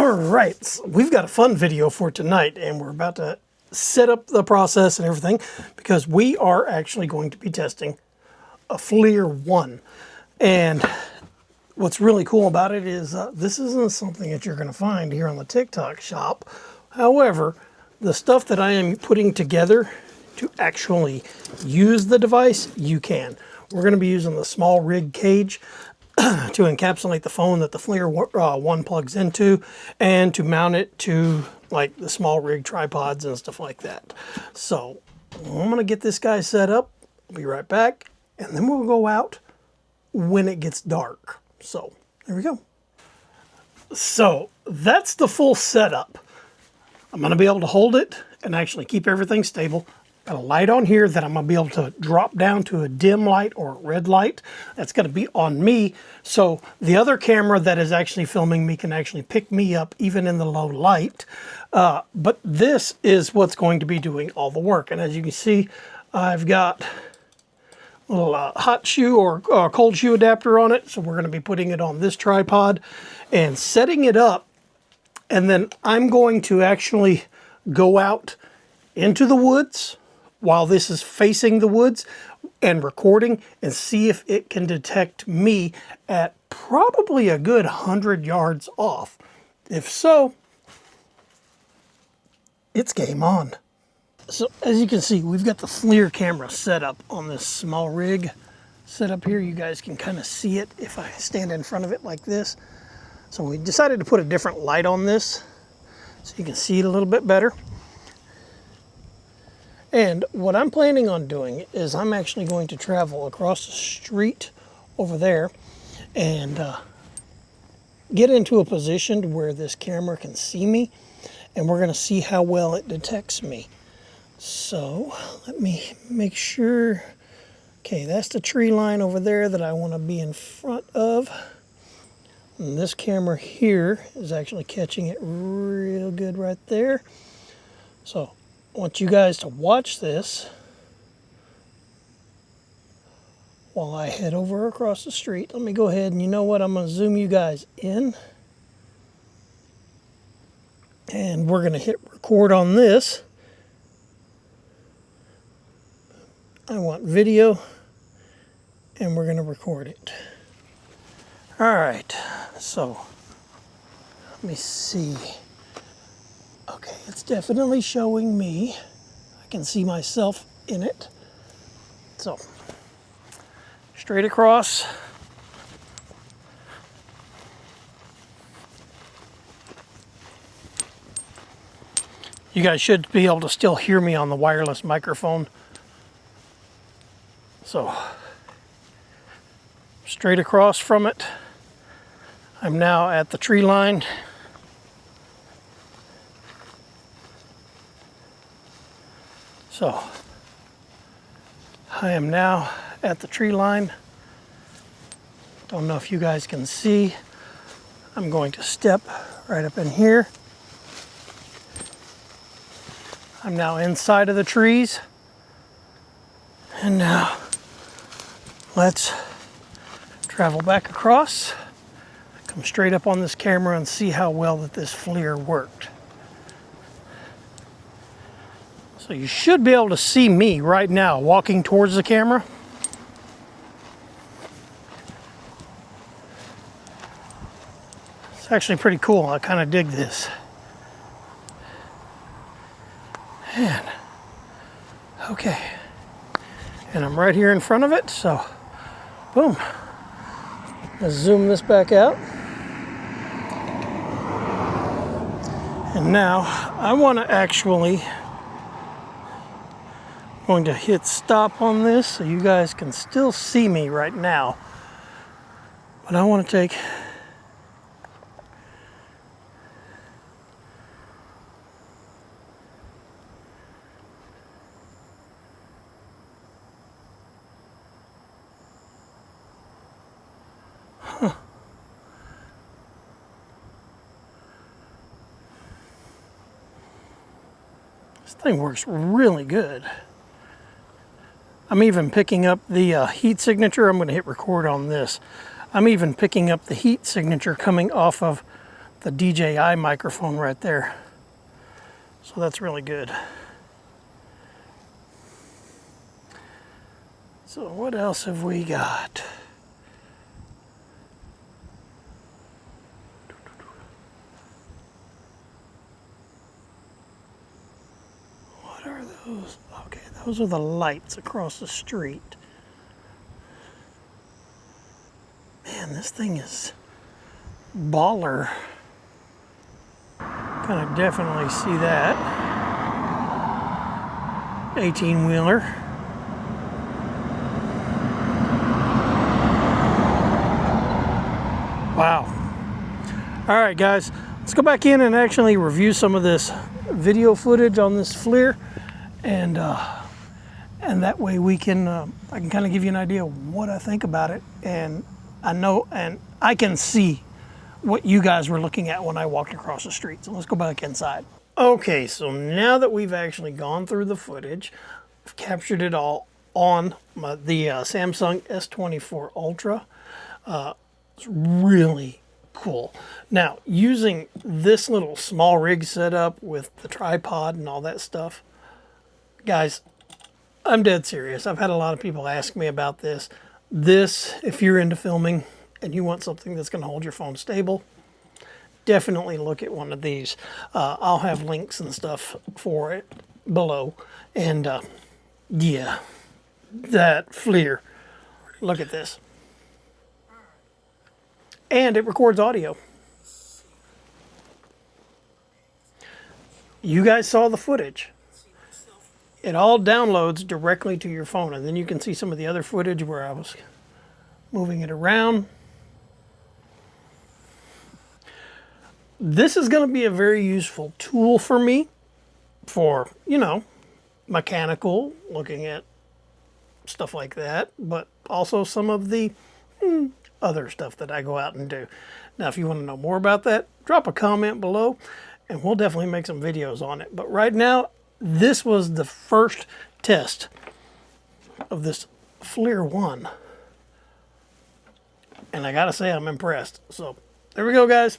All right, so we've got a fun video for tonight, and we're about to set up the process and everything because we are actually going to be testing a FLIR One. And what's really cool about it is this isn't something that you're going to find here on the TikTok shop. However, the stuff that I am putting together to actually use the device, you can. We're going to be using the SmallRig cage to encapsulate the phone that the FLIR One plugs into, and to mount it to like the SmallRig tripods and stuff like that. So I'm going to get this guy set up. I'll be right back, and then we'll go out when it gets dark. So there we go. So that's the full setup. I'm going to be able to hold it and actually keep everything stable. Got a light on here that I'm going to be able to drop down to a dim light or a red light. That's going to be on me. So the other camera that is actually filming me can actually pick me up even in the low light. But this is what's going to be doing all the work. And as you can see, I've got a little hot shoe or cold shoe adapter on it. So we're going to be putting it on this tripod and setting it up. And then I'm going to actually go out into the woods while this is facing the woods and recording, and see if it can detect me at probably a good 100 yards off. If so, it's game on. So as you can see, we've got the FLIR camera set up on this SmallRig setup here. You guys can kind of see it if I stand in front of it like this. So we decided to put a different light on this so you can see it a little bit better. And what I'm planning on doing is I'm actually going to travel across the street over there and get into a position where this camera can see me, and we're going to see how well it detects me. So let me make sure. Okay, that's the tree line over there that I want to be in front of. And this camera here is actually catching it real good right there. So I want you guys to watch this while I head over across the street. Let me go ahead, and you know what? I'm going to zoom you guys in. And we're going to hit record on this. I want video, and we're going to record it. All right, so let me see. Okay, it's definitely showing me. I can see myself in it. So, straight across. You guys should be able to still hear me on the wireless microphone. So, straight across from it. I'm now at the tree line. So, I am now at the tree line. Don't know if you guys can see. I'm going to step right up in here. I'm now inside of the trees. And now, let's travel back across, come straight up on this camera and see how well that this FLIR worked. So you should be able to see me right now walking towards the camera. It's actually pretty cool. I kind of dig this. And, okay. And I'm right here in front of it, so boom. Let's zoom this back out. And now I want to actually going to hit stop on this so you guys can still see me right now. But I want to take This thing works really good. I'm even picking up the heat signature. I'm going to hit record on this. I'm even picking up the heat signature coming off of the DJI microphone right there. So that's really good. So what else have we got? What are those? Okay, those are the lights across the street. Man, this thing is baller. Kind of definitely see that. 18-wheeler. Wow. All right, guys, let's go back in and actually review some of this video footage on this FLIR, and that way we can I can kind of give you an idea of what I think about it, and I know and I can see what you guys were looking at when I walked across the street. So let's go back inside. Okay, so now that we've actually gone through the footage, I've captured it all on the Samsung S24 Ultra. It's really cool. Now, using this little SmallRig setup with the tripod and all that stuff, guys, I'm dead serious. I've had a lot of people ask me about this. This, if you're into filming and you want something that's going to hold your phone stable, definitely look at one of these. I'll have links and stuff for it below. And yeah, that FLIR, look at this. And it records audio. You guys saw the footage. It all downloads directly to your phone, and then you can see some of the other footage where I was moving it around. This is going to be a very useful tool for me for, you know, mechanical, looking at stuff like that, but also some of the other stuff that I go out and do. Now, if you want to know more about that, drop a comment below and we'll definitely make some videos on it. But right now, this was the first test of this FLIR One. And I gotta say, I'm impressed. So there we go, guys.